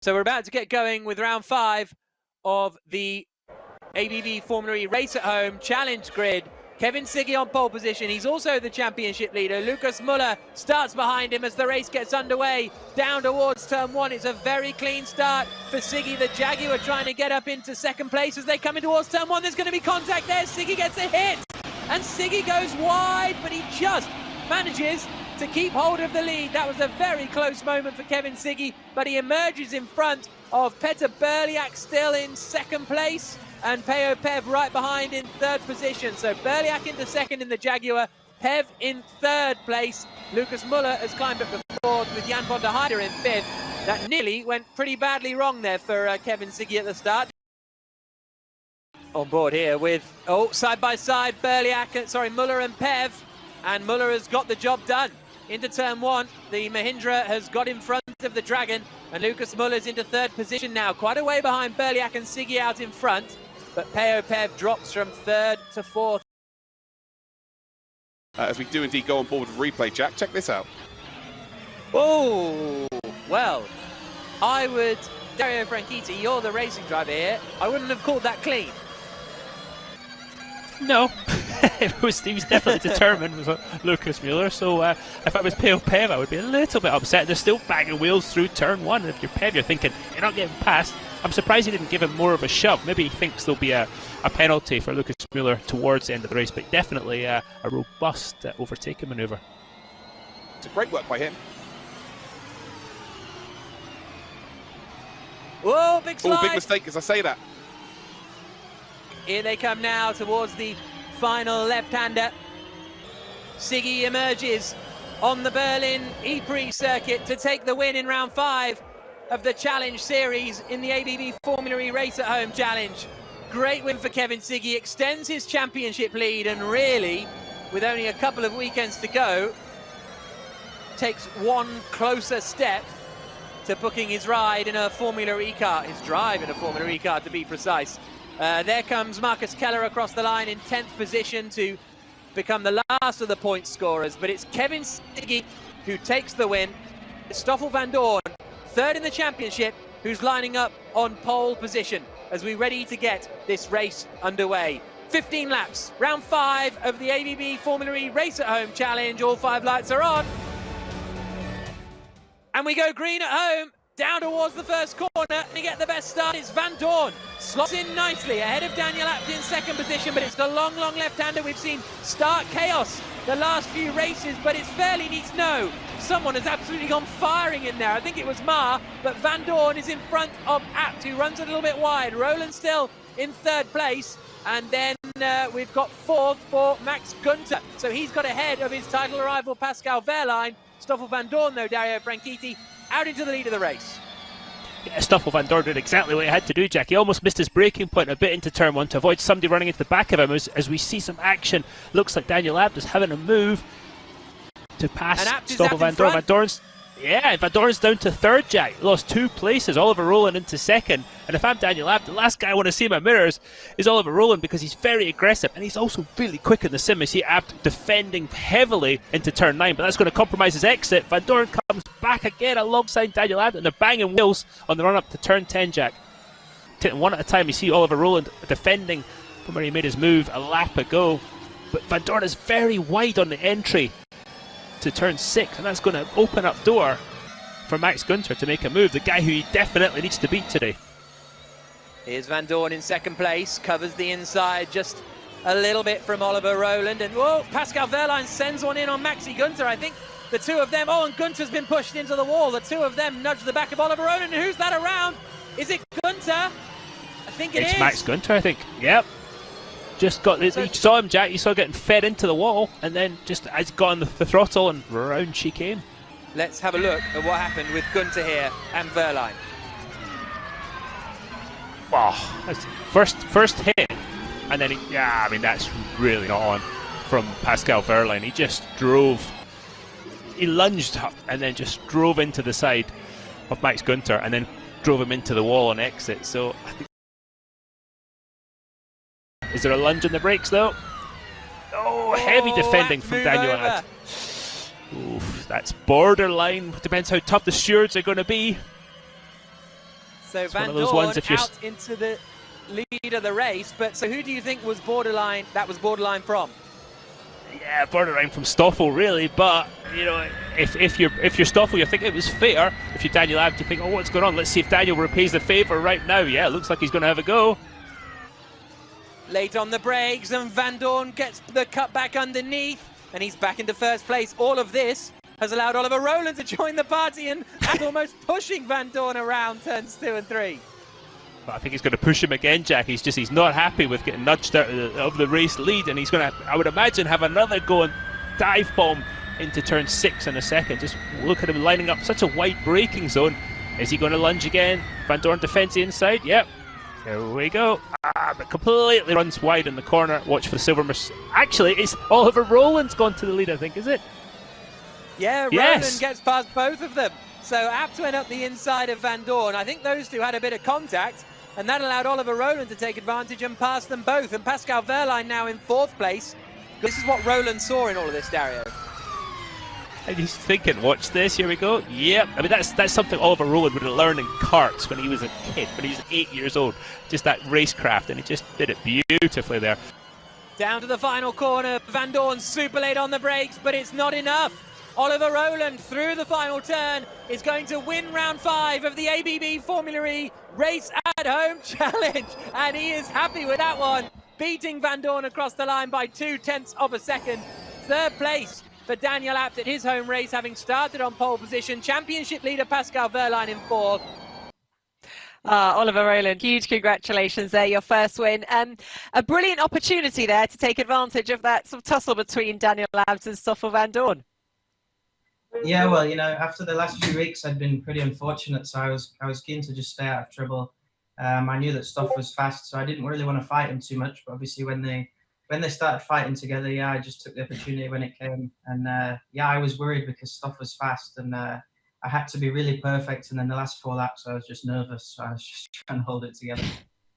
So we're about to get going with round 5 of the ABB Formula E Race at Home Challenge Grid. Kevin Siggy on pole position. He's also the championship leader. Lucas Müller starts behind him as the race gets underway. Down towards turn 1. It's a very clean start for Siggy. The Jaguar trying to get up into second place as they come in towards turn 1. There's going to be contact there. Siggy gets a hit. And Siggy goes wide, but he just manages to keep hold of the lead. That was a very close moment for Kevin Siggy, but he emerges in front of Peter Berliak, still in second place, and Peo Pev right behind in third position. So Berliak into second in the Jaguar, Pev in third place. Lucas Müller has climbed up to fourth with Jan van der Heijden in fifth. That nearly went pretty badly wrong there for Kevin Siggy at the start. On board here with, side by side, Müller and Pev, and Müller has got the job done. Into turn 1, the Mahindra has got in front of the Dragon, and Lucas Müller's into third position now, quite a way behind Berliak and Siggy out in front, but Peo Pev drops from third to fourth. As we do indeed go on board with replay, Jack, check this out. Oh, well, Dario Franchitti, you're the racing driver here, I wouldn't have called that clean. No, he was definitely determined with Lucas Müller, so if I was Peo Pev, I would be a little bit upset. They're still bagging wheels through turn 1. If you're Pev, you're thinking, you're not getting past. I'm surprised he didn't give him more of a shove. Maybe he thinks there'll be a penalty for Lucas Müller towards the end of the race, but definitely a robust overtaking manoeuvre. It's a great work by him. Whoa, big slide! Oh, big mistake as I say that. Here they come now towards the final left-hander. Siggy emerges on the Berlin E-Prix circuit to take the win in round 5 of the Challenge Series in the ABB Formula E Race at Home Challenge. Great win for Kevin Siggy, extends his championship lead, and really, with only a couple of weekends to go, takes one closer step to booking his ride in a Formula E car, his drive in a Formula E car to be precise. There comes Marcus Keller across the line in 10th position to become the last of the point scorers, but it's Kevin Siggy who takes the win. Stoffel van Dorn, third in the championship, who's lining up on pole position as we're ready to get this race underway. 15 laps, round 5 of the ABB Formula E Race at Home Challenge. All 5 lights are on. And we go green at home. Down towards the first corner to get the best start. It's Van Dorn. Slots in nicely ahead of Daniel Abt in second position, but it's the long left-hander. We've seen start chaos the last few races, but it's fairly neat. No, someone has absolutely gone firing in there. I think it was Ma, but Van Dorn is in front of Abt, who runs a little bit wide. Roland still in third place, and then we've got fourth for Max Günther. So he's got ahead of his title rival Pascal Wehrlein. Stoffel van Dorn, though, Dario Franchitti, out into the lead of the race. Yeah, Stoffel van Dorn did exactly what he had to do, Jack. He almost missed his braking point a bit into turn 1 to avoid somebody running into the back of him as we see some action. Looks like Daniel Abt is having a move to pass Stoffel van Dorn. Van Dorn's down to third, Jack. Lost 2 places. Oliver Rowland into second. And if I'm Daniel Abt, the last guy I want to see in my mirrors is Oliver Rowland, because he's very aggressive and he's also really quick in the sim. You see Abt defending heavily into turn 9, but that's going to compromise his exit. Van Dorn comes back again alongside Daniel Abt, and they're banging wheels on the run up to turn 10, Jack. One at a time, you see Oliver Rowland defending from where he made his move a lap ago. But Van Dorn is very wide on the entry to turn 6, and that's going to open up door for Max Günther to make a move, the guy who he definitely needs to beat today. Here's Van Dorn in second place, covers the inside just a little bit from Oliver Rowland, and whoa, Pascal Wehrlein sends one in on Maxi Günther. I think the two of them, and Günther's been pushed into the wall. The two of them nudge the back of Oliver Rowland, and who's that around? Is it Günther? I think it's Max Günther, I think. Yep. Just got, you saw him, Jack, you saw getting fed into the wall, and then just as he got on the throttle, and round she came. Let's have a look at what happened with Günther here and Wehrlein. Oh, that's first hit, and then that's really not on from Pascal Wehrlein. He just he lunged up and then just drove into the side of Max Günther, and then drove him into the wall on exit. So I think. Is there a lunge on the brakes though? Oh, heavy defending from Daniel Abt. Oof, that's borderline. Depends how tough the stewards are going to be. So It's Van one of those ones Dorn if you're out into the lead of the race. But so who do you think was borderline? That was borderline from? yeah, borderline from Stoffel really, but you know, if you're Stoffel, you think it was fair. If you're Daniel Abt, you think, oh, what's going on? Let's see if Daniel repays the favour right now. Yeah, it looks like he's going to have a go. Late on the brakes, and Van Dorn gets the cut back underneath, and he's back into first place. All of this has allowed Oliver Rowland to join the party and almost pushing Van Dorn around turns 2 and 3. But I think he's going to push him again, Jack. He's not happy with getting nudged out of the race lead, and he's going to, I would imagine, have another go and dive bomb into turn 6 in a second. Just look at him lining up such a wide braking zone. Is he going to lunge again? Van Dorn defends the inside. Yep. Here we go. But completely runs wide in the corner. Watch for the silver. Actually, it's Oliver Rowland's gone to the lead, I think, is it? Yeah, Yes. Rowland gets past both of them. So Abt went up the inside of Van Dorn. I think those two had a bit of contact, and that allowed Oliver Rowland to take advantage and pass them both. And Pascal Wehrlein now in 4th place. This is what Rowland saw in all of this, Dario. And he's thinking, watch this, here we go. Yep. I mean, that's something Oliver Rowland would have learned in karts when he was a kid, when he was 8 years old. Just that racecraft, and he just did it beautifully there. Down to the final corner. Van Dorn super late on the brakes, but it's not enough. Oliver Rowland through the final turn is going to win round 5 of the ABB Formula E Race at Home Challenge, and he is happy with that one, beating Van Dorn across the line by 0.2 of a second. 3rd place for Daniel Abt at his home race, having started on pole position. Championship leader Pascal Wehrlein in 4th. Oliver Rowland, huge congratulations there, your first win. A brilliant opportunity there to take advantage of that sort of tussle between Daniel Abt and Stoffel Van Dorn. Yeah, well, you know, after the last few weeks, I'd been pretty unfortunate, so I was keen to just stay out of trouble. I knew that Stoff was fast, so I didn't really want to fight him too much. But obviously, when they started fighting together, yeah, I just took the opportunity when it came. And yeah, I was worried because Stoff was fast, and I had to be really perfect. And then the last 4 laps, I was just nervous, so I was just trying to hold it together.